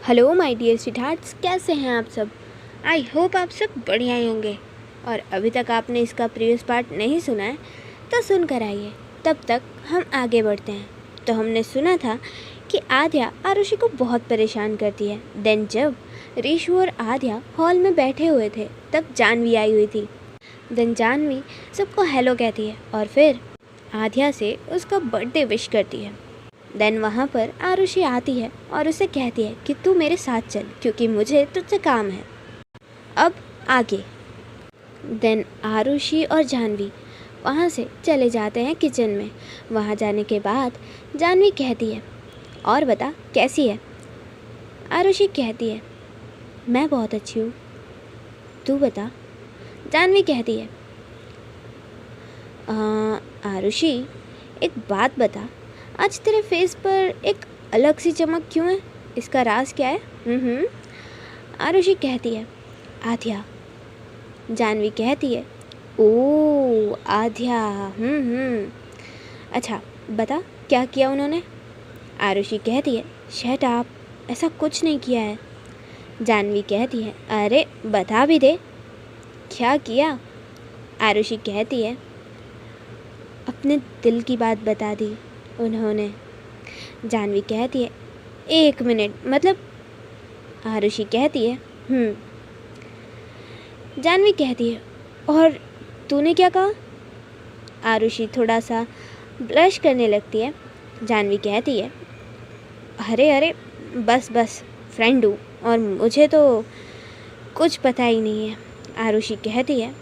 Hello my dear स्वीटहार्ट्स, कैसे हैं आप सब। आई होप आप सब बढ़िया ही होंगे। और अभी तक आपने इसका प्रीवियस पार्ट नहीं सुना है तो सुन कर आइए, तब तक हम आगे बढ़ते हैं। तो हमने सुना था कि आद्या आरुषि को बहुत परेशान करती है। देन जब ऋषु और आद्या हॉल में बैठे हुए थे तब जानवी आई हुई थी। देन जानवी सबको हेलो कहती है और फिर आद्या से उसका बर्थडे विश करती है। देन वहाँ पर आरुषि आती है और उसे कहती है कि तू मेरे साथ चल क्योंकि मुझे तुझसे काम है। अब आगे। देन आरुषि और जानवी वहाँ से चले जाते हैं किचन में। वहाँ जाने के बाद जानवी कहती है, और बता कैसी है। आरुषि कहती है, मैं बहुत अच्छी हूँ, तू बता। जानवी कहती है, आरुषि एक बात बता, आज तेरे फेस पर एक अलग सी चमक क्यों है, इसका राज क्या है। आरुषि कहती है, आद्या। जानवी कहती है, ओ आद्या। अच्छा बता क्या किया उन्होंने। आरुषि कहती है, शट अप, ऐसा कुछ नहीं किया है। जानवी कहती है, अरे बता भी दे क्या किया। आरुषि कहती है, अपने दिल की बात बता दी उन्होंने। जानवी कहती है, एक मिनट, मतलब। आरुषि कहती है, जानवी कहती है, और तूने क्या कहा। आरुषि थोड़ा सा ब्लश करने लगती है। जानवी कहती है, अरे बस फ्रेंड हूँ और मुझे तो कुछ पता ही नहीं है। आरुषि कहती है,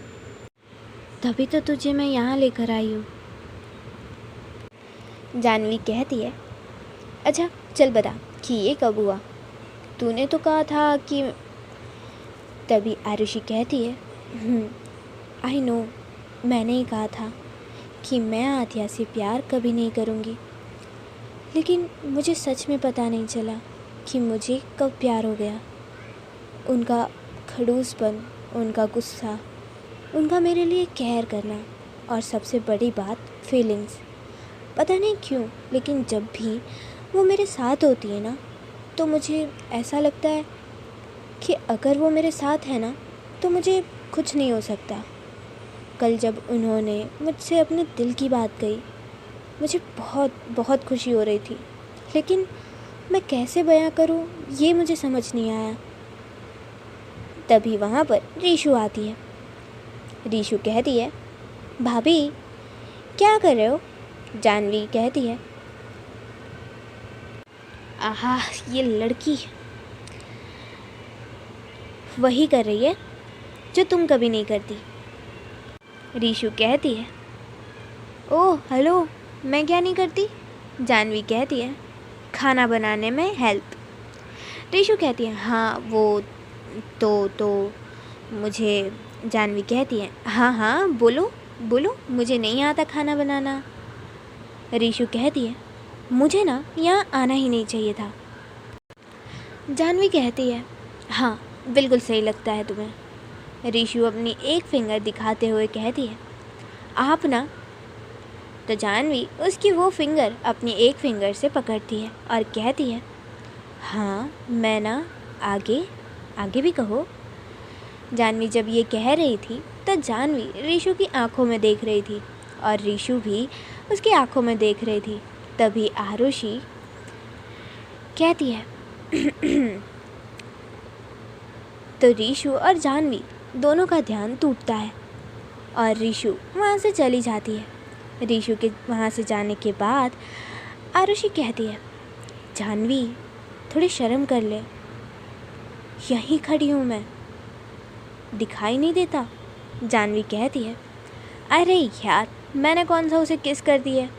तभी तो तुझे मैं यहाँ लेकर आई हूँ। जानवी कहती है, अच्छा चल बता कि ये कब हुआ, तूने तो कहा था कि। तभी आरुषि कहती है, आई नो, मैंने ही कहा था कि मैं आद्या से प्यार कभी नहीं करूँगी, लेकिन मुझे सच में पता नहीं चला कि मुझे कब प्यार हो गया। उनका खड़ूसपन, उनका गुस्सा, उनका मेरे लिए केयर करना, और सबसे बड़ी बात फीलिंग्स। पता नहीं क्यों, लेकिन जब भी वो मेरे साथ होती है ना तो मुझे ऐसा लगता है कि अगर वो मेरे साथ है ना तो मुझे कुछ नहीं हो सकता। कल जब उन्होंने मुझसे अपने दिल की बात कही, मुझे बहुत खुशी हो रही थी, लेकिन मैं कैसे बयां करूं ये मुझे समझ नहीं आया। तभी वहाँ पर ऋषु आती है। ऋषु कहती है, भाभी क्या कर रहे हो। जानवी कहती है, आहा ये लड़की वही कर रही है जो तुम कभी नहीं करती। ऋषु कहती है, ओह हेलो, मैं क्या नहीं करती। जानवी कहती है, खाना बनाने में हेल्प। ऋषु कहती है, हाँ वो तो मुझे। जानवी कहती है, हाँ बोलो मुझे नहीं आता खाना बनाना। ऋषु कहती है, मुझे ना यहाँ आना ही नहीं चाहिए था। जानवी कहती है, हाँ बिल्कुल सही लगता है तुम्हें। ऋषु अपनी एक फिंगर दिखाते हुए कहती है, आप ना। तो जानवी उसकी वो फिंगर अपनी एक फिंगर से पकड़ती है और कहती है, हाँ मैं ना, आगे भी कहो। जानवी जब ये कह रही थी तो जानवी ऋषु की आंखों में देख रही थी और ऋषु भी उसकी आंखों में देख रही थी। तभी आरुषि कहती है, तो ऋषु और जानवी दोनों का ध्यान टूटता है और ऋषु वहाँ से चली जाती है। ऋषु के वहाँ से जाने के बाद आरुषि कहती है, जानवी थोड़ी शर्म कर ले, यहीं खड़ी हूँ मैं, दिखाई नहीं देता। जानवी कहती है, अरे यार मैंने कौन सा उसे किस कर दी है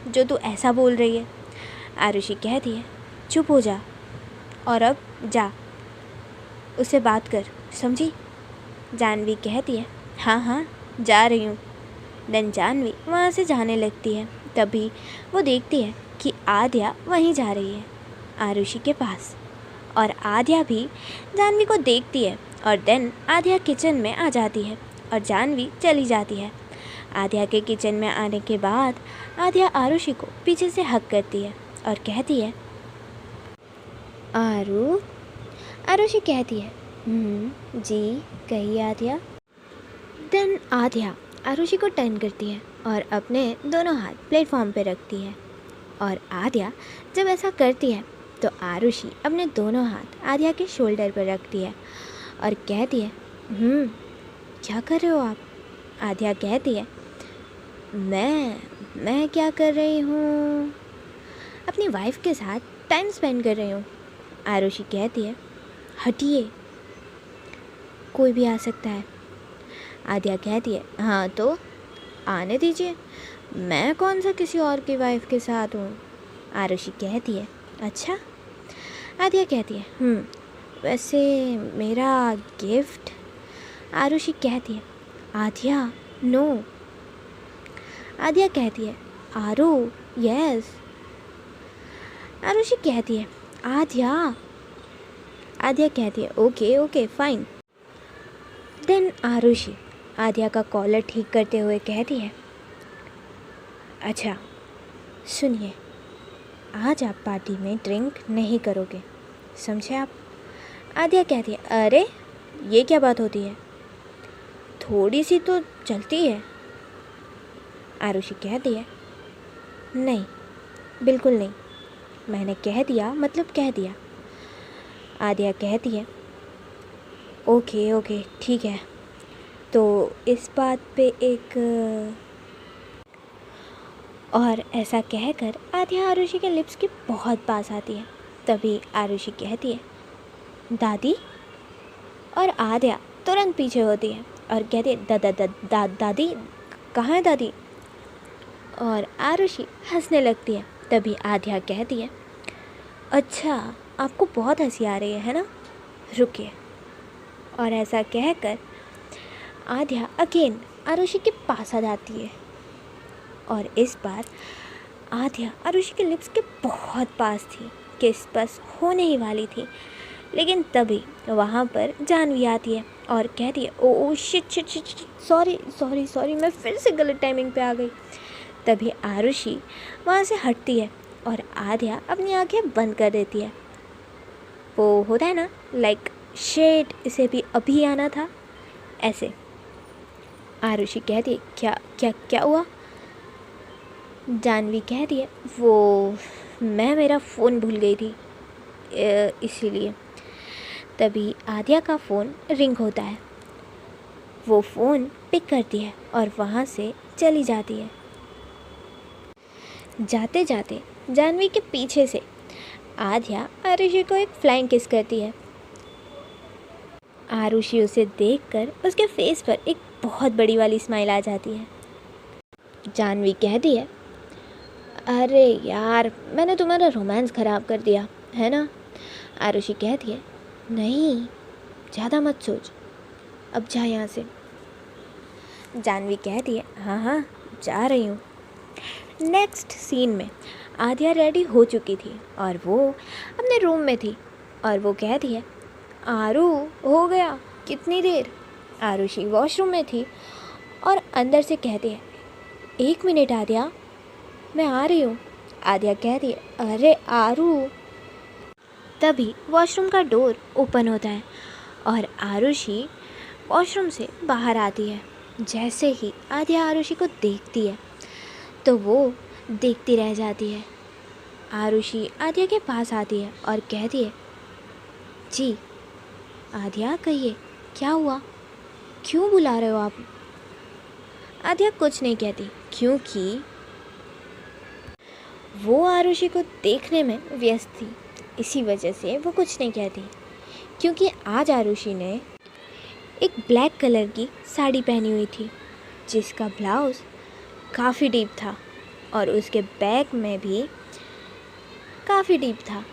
जो तू ऐसा बोल रही है। आरुषि कहती है, चुप हो जा और अब जा, उससे बात कर, समझी। जानवी कहती है, हाँ जा रही हूँ। देन जानवी वहाँ से जाने लगती है। तभी वो देखती है कि आद्या वहीं जा रही है आरुषि के पास, और आद्या भी जानवी को देखती है। और देन आद्या किचन में आ जाती है और जानवी चली जाती है। आद्या के किचन में आने के बाद आद्या आरुषि को पीछे से हग करती है और कहती है, आरू आरुषि कहती है, जी कहिए आद्या। देन आद्या आरुषि को टर्न करती है और अपने दोनों हाथ प्लेटफॉर्म पे रखती है। और आद्या जब ऐसा करती है तो आरुषि अपने दोनों हाथ आद्या के शोल्डर पर रखती है और कहती है, क्या कर रहे हो आप? आद्या कहती है, मैं क्या कर रही हूँ? अपनी वाइफ के साथ टाइम स्पेंड कर रही हूँ। आरुषि कहती है, हटिए, कोई भी आ सकता है। आद्या कहती है, हाँ तो आने दीजिए, मैं कौन सा किसी और की वाइफ के साथ हूँ। आरुषि कहती है, अच्छा। आद्या कहती है, वैसे मेरा गिफ्ट। आरुषि कहती है, आद्या नो। आद्या कहती है, आरू यस। आरुषि कहती है, आद्या। आद्या कहती है, okay okay fine. Then Arushi Aadya का कॉलर ठीक करते हुए कहती है, अच्छा सुनिए, आज आप पार्टी में ड्रिंक नहीं करोगे, समझे आप? आद्या कहती है, अरे ये क्या बात होती है, थोड़ी सी तो चलती है। आरुषि कहती है, नहीं बिल्कुल नहीं, मैंने कह दिया मतलब कह दिया। आद्या कहती है, ओके ओके ठीक है, तो इस बात पे एक। और ऐसा कहकर आद्या आरुषि के लिप्स के बहुत पास आती है। तभी आरुषि कहती है, दादी। और आद्या तुरंत पीछे होती है और कहती है, दादी कहाँ है दादी? और आरुषि हंसने लगती है। तभी आद्या कहती है, अच्छा आपको बहुत हंसी आ रही है ना, रुकिए। और ऐसा कहकर आद्या अगेन आरुषि के पास आ जाती है और इस बार आद्या आरुषि के लिप्स के बहुत पास थी, किस बस होने ही वाली थी। लेकिन तभी वहाँ पर जानवी आती है और कहती है, oh shit shit shit, sorry मैं फिर से गलत टाइमिंग पे आ गई। तभी आरुषि वहाँ से हटती है और आद्या अपनी आंखें बंद कर देती है। वो होता है ना, लाइक शेट, इसे भी अभी आना था, ऐसे। आरुषि कहती है, क्या क्या क्या हुआ? जानवी कहती है, वो मैं मेरा फ़ोन भूल गई थी इसीलिए। तभी आद्या का फ़ोन रिंग होता है। वो फ़ोन पिक करती है और वहाँ से चली जाती है। जाते जाते जानवी के पीछे से आद्या आरुषि को एक फ्लाइंग किस करती है। आरुषि उसे देखकर उसके फेस पर एक बहुत बड़ी वाली स्माइल आ जाती है। जानवी कहती है, अरे यार मैंने तुम्हारा रोमांस ख़राब कर दिया है ना? आरुषि कहती है, नहीं ज़्यादा मत सोच, अब जा यहाँ से। जानवी कहती है, हाँ जा रही हूँ। नेक्स्ट सीन में आद्या रेडी हो चुकी थी और वो अपने रूम में थी और वो कहती है, आरू हो गया, कितनी देर? आरुषि वॉशरूम में थी और अंदर से कहती है, 1 मिनट आद्या, मैं आ रही हूँ। आद्या कहती है, अरे आरू। तभी वॉशरूम का डोर ओपन होता है और आरुषि वॉशरूम से बाहर आती है। जैसे ही आद्या आरुषि को देखती है तो वो देखती रह जाती है। आरुषि आद्या के पास आती है और कहती है, जी आद्या कहिए क्या हुआ, क्यों बुला रहे हो आप? आद्या कुछ नहीं कहती क्योंकि वो आरुषि को देखने में व्यस्त थी, इसी वजह से वो कुछ नहीं कहती। क्योंकि आज आरुषि ने एक ब्लैक कलर की साड़ी पहनी हुई थी जिसका ब्लाउज़ काफ़ी डीप था और उसके बैक में भी काफ़ी डीप था।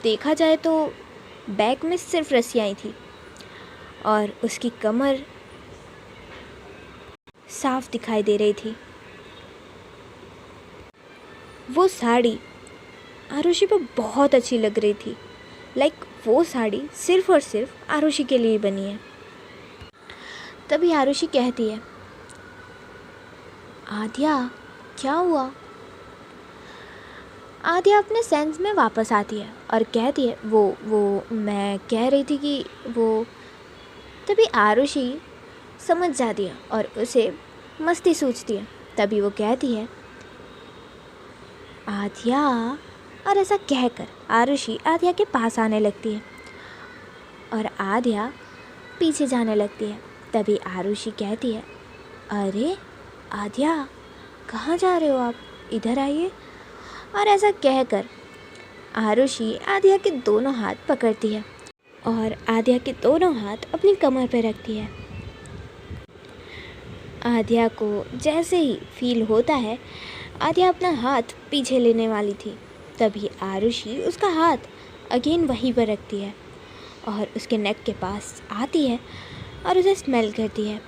देखा जाए तो बैक में सिर्फ रस्सियाँ ही थी और उसकी कमर साफ दिखाई दे रही थी। वो साड़ी आरुषि पर बहुत अच्छी लग रही थी, लाइक वो साड़ी सिर्फ और सिर्फ आरुषि के लिए बनी है। तभी आरुषि कहती है, आद्या क्या हुआ? आद्या अपने सेंस में वापस आती है और कहती है वो मैं कह रही थी कि वो। तभी आरुषि समझ जाती है और उसे मस्ती सूझती है। तभी वो कहती है आद्या, और ऐसा कहकर आरुषि आद्या के पास आने लगती है और आद्या पीछे जाने लगती है। तभी आरुषि कहती है अरे आद्या, कहाँ जा रहे हो आप, इधर आइए। और ऐसा कहकर आरुषि आद्या के दोनों हाथ पकड़ती है और आद्या के दोनों हाथ अपनी कमर पर रखती है। आद्या को जैसे ही फील होता है आद्या अपना हाथ पीछे लेने वाली थी, तभी आरुषि उसका हाथ अगेन वहीं पर रखती है और उसके नेक के पास आती है और उसे स्मेल करती है।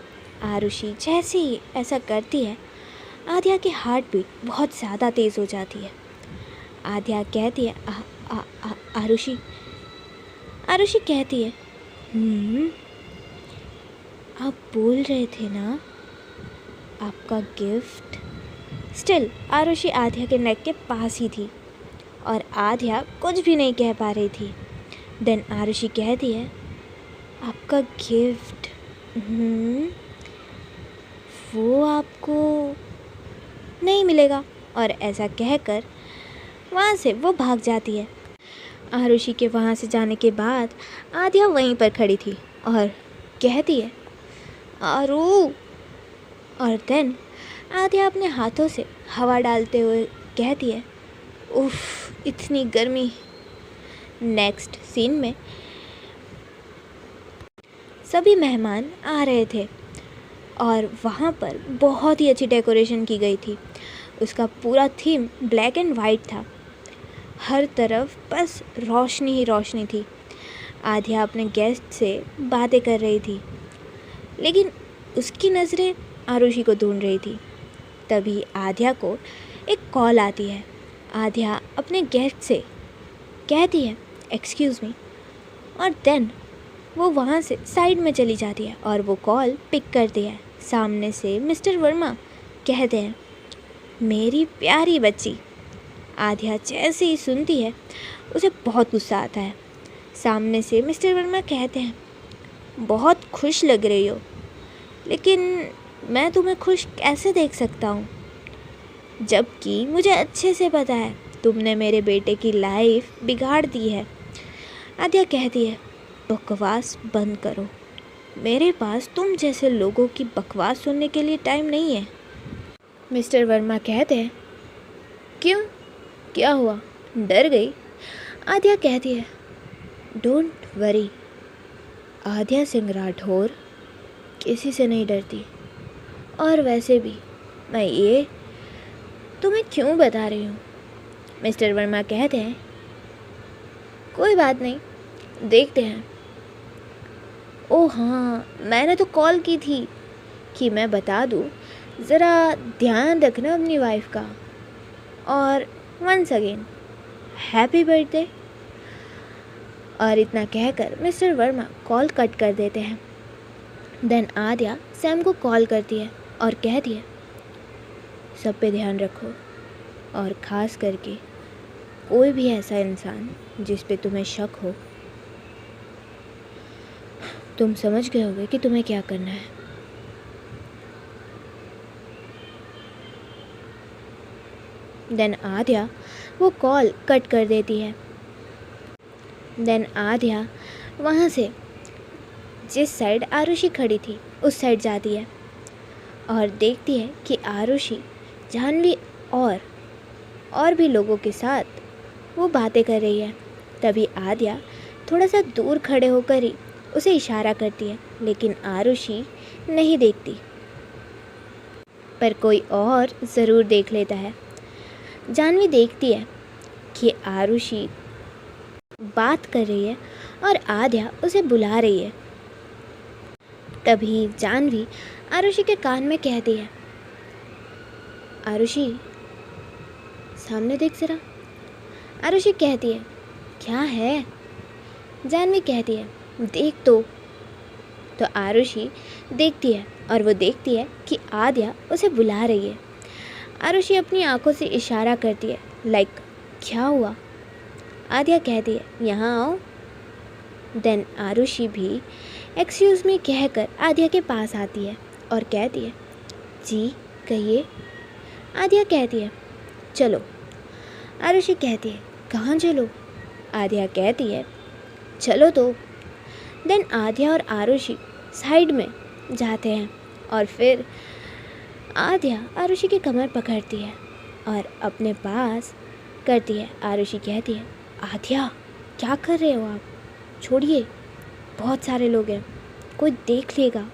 आरुषि जैसे ही ऐसा करती है आद्या की हार्ट बीट बहुत ज़्यादा तेज़ हो जाती है। आद्या कहती है आरुषि। आरुषि कहती है आप बोल रहे थे ना आपका गिफ्ट। स्टिल आरुषि आद्या के नेक के पास ही थी और आद्या कुछ भी नहीं कह पा रही थी। देन आरुषि कहती है आपका गिफ्ट वो आपको नहीं मिलेगा। और ऐसा कहकर वहाँ से वो भाग जाती है। आरुषि के वहाँ से जाने के बाद आद्या वहीं पर खड़ी थी और कहती है आरू। और देन आद्या अपने हाथों से हवा डालते हुए कहती है उफ, इतनी गर्मी। नेक्स्ट सीन में सभी मेहमान आ रहे थे और वहाँ पर बहुत ही अच्छी डेकोरेशन की गई थी। उसका पूरा थीम ब्लैक एंड वाइट था। हर तरफ बस रोशनी ही रोशनी थी। आद्या अपने गेस्ट से बातें कर रही थी लेकिन उसकी नज़रें आरुषि को ढूंढ रही थी। तभी आद्या को एक कॉल आती है। आद्या अपने गेस्ट से कहती है एक्सक्यूज़ मी और देन वो वहाँ से साइड में चली जाती है और वो कॉल पिक करती है। सामने से मिस्टर वर्मा कहते हैं मेरी प्यारी बच्ची। आद्या जैसे ही सुनती है उसे बहुत गुस्सा आता है। सामने से मिस्टर वर्मा कहते हैं बहुत खुश लग रही हो, लेकिन मैं तुम्हें खुश कैसे देख सकता हूँ जबकि मुझे अच्छे से पता है तुमने मेरे बेटे की लाइफ बिगाड़ दी है। आद्या कहती है बकवास बंद करो, मेरे पास तुम जैसे लोगों की बकवास सुनने के लिए टाइम नहीं है। मिस्टर वर्मा कहते हैं क्यों, क्या हुआ, डर गई? आद्या कहती है डोंट वरी, आद्या सिंह राठौर किसी से नहीं डरती, और वैसे भी मैं ये तुम्हें क्यों बता रही हूँ। मिस्टर वर्मा कहते हैं कोई बात नहीं, देखते हैं। ओह हाँ, मैंने तो कॉल की थी कि मैं बता दूँ ज़रा ध्यान रखना अपनी वाइफ का, और वंस अगेन हैप्पी बर्थडे। और इतना कहकर मिस्टर वर्मा कॉल कट कर देते हैं। देन आद्या सैम को कॉल करती है और कहती है सब पे ध्यान रखो, और ख़ास करके कोई भी ऐसा इंसान जिस पे तुम्हें शक हो। तुम समझ गए होगे कि तुम्हें क्या करना है। देन आद्या वो कॉल कट कर देती है। देन आद्या वहाँ से जिस साइड आरुषि खड़ी थी उस साइड जाती है और देखती है कि आरुषि, जाह्नवी और भी लोगों के साथ वो बातें कर रही है। तभी आद्या थोड़ा सा दूर खड़े होकर ही उसे इशारा करती है, लेकिन आरुषि नहीं देखती, पर कोई और ज़रूर देख लेता है। जाह्नवी देखती है कि आरुषि बात कर रही है और आद्या उसे बुला रही है। तभी जाह्नवी आरुषि के कान में कहती है आरुषि सामने देख ज़रा। आरुषि कहती है क्या है? जाह्नवी कहती है देख तो आरुषि देखती है और वो देखती है कि आद्या उसे बुला रही है। आरुषि अपनी आंखों से इशारा करती है लाइक क्या हुआ? आद्या कहती है, यहाँ आओ। देन आरुषि भी एक्सक्यूज़ मी कहकर आद्या के पास आती है और कहती है, जी कहिए। आद्या कहती है, चलो। आरुषि कहती है, कहाँ चलो? आद्या कहती है, चलो तो। देन आद्या और आरुषि साइड में जाते हैं और फिर आद्या आरुषि की कमर पकड़ती है और अपने पास करती है। आरुषि कहती है, आद्या क्या कर रहे हो आप? छोड़िए, बहुत सारे लोग हैं, कोई देख लेगा।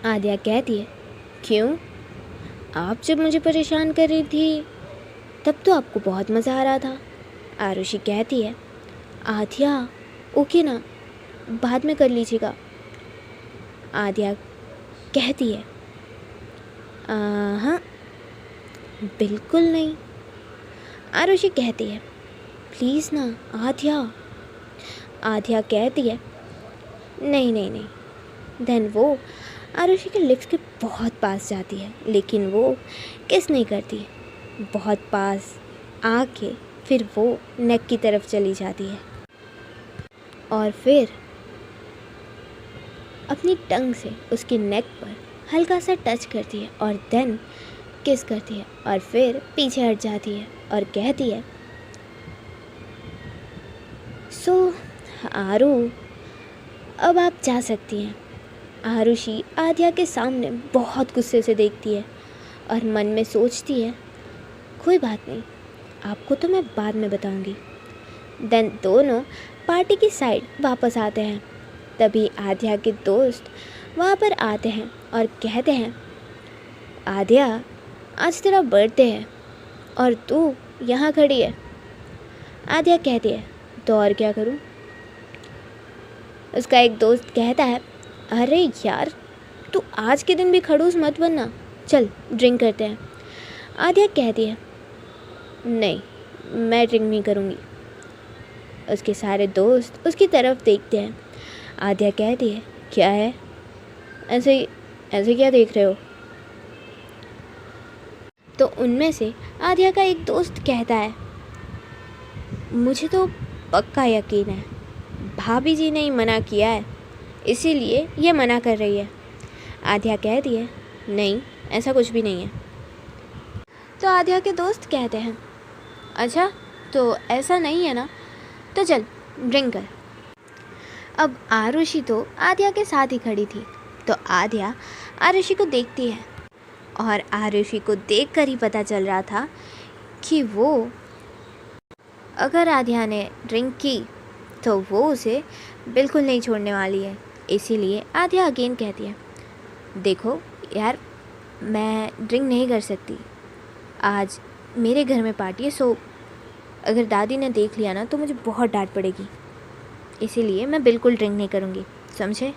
आद्या कहती है, क्यों? आप जब मुझे परेशान कर रही थी तब तो आपको बहुत मज़ा आ रहा था। आरुषि कहती है, आद्या ओके ना, बाद में कर लीजिएगा। आद्या कहती है, हाँ बिल्कुल नहीं। आरुषि कहती है, प्लीज़ ना आद्या। आद्या कहती है, नहीं नहीं नहीं। देन वो आरुषि के लिप्स के बहुत पास जाती है, लेकिन वो किस नहीं करती। बहुत पास आके फिर वो नेक की तरफ चली जाती है और फिर अपनी टंग से उसकी नेक पर हल्का सा टच करती है और देन किस करती है और फिर पीछे हट जाती है और कहती है, सो आरू अब आप जा सकती हैं। आरुषि आद्या के सामने बहुत गुस्से से देखती है और मन में सोचती है, कोई बात नहीं, आपको तो मैं बाद में बताऊंगी। देन दोनों पार्टी की साइड वापस आते हैं। तभी आद्या के दोस्त वहाँ पर आते हैं और कहते हैं, आद्या आज तेरा बर्थडे है और तू यहाँ खड़ी है। आद्या कहती है, तो और क्या करूँ? उसका एक दोस्त कहता है, अरे यार तू आज के दिन भी खड़ूस मत बनना, चल ड्रिंक करते हैं। आद्या कहती है, नहीं मैं ड्रिंक नहीं करूँगी। उसके सारे दोस्त उसकी तरफ देखते हैं। आद्या कहती है, क्या है, ऐसे क्या देख रहे हो? तो उनमें से आद्या का एक दोस्त कहता है, मुझे तो पक्का यकीन है भाभी जी ने ही मना किया है, इसीलिए ये मना कर रही है। आद्या कहती है, नहीं ऐसा कुछ भी नहीं है। तो आद्या के दोस्त कहते हैं, अच्छा तो ऐसा नहीं है ना, तो चल ड्रिंक कर। अब आरुषि तो आद्या के साथ ही खड़ी थी, तो आद्या आरुषि को देखती है और आरुषि को देखकर ही पता चल रहा था कि वो अगर आद्या ने ड्रिंक की तो वो उसे बिल्कुल नहीं छोड़ने वाली है। इसीलिए आद्या अगेन कहती है, देखो यार मैं ड्रिंक नहीं कर सकती, आज मेरे घर में पार्टी है, सो अगर दादी ने देख लिया ना तो मुझे बहुत डांट पड़ेगी, इसीलिए मैं बिल्कुल ड्रिंक नहीं करूँगी, समझे?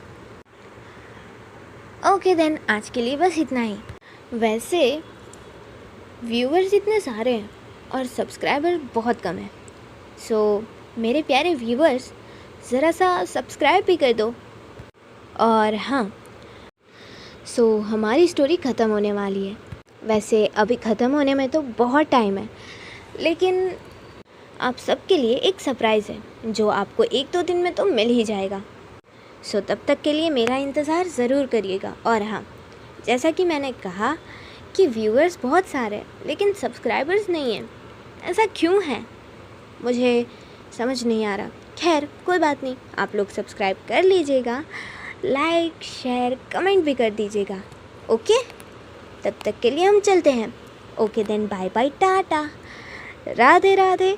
ओके देन आज के लिए बस इतना ही। वैसे व्यूअर्स इतने सारे हैं और सब्सक्राइबर बहुत कम है, सो मेरे प्यारे व्यूअर्स ज़रा सा सब्सक्राइब भी कर दो। और हाँ, सो हमारी स्टोरी ख़त्म होने वाली है। वैसे अभी ख़त्म होने में तो बहुत टाइम है, लेकिन आप सबके लिए एक सरप्राइज़ है जो आपको 1-2 दिन में तो मिल ही जाएगा। सो तब तक के लिए मेरा इंतज़ार ज़रूर करिएगा। और हाँ, जैसा कि मैंने कहा कि व्यूअर्स बहुत सारे हैं लेकिन सब्सक्राइबर्स नहीं हैं, ऐसा क्यों है मुझे समझ नहीं आ रहा। खैर कोई बात नहीं, आप लोग सब्सक्राइब कर लीजिएगा, लाइक शेयर कमेंट भी कर दीजिएगा। ओके, तब तक के लिए हम चलते हैं। Okay then bye bye, tata, Radhe Radhe.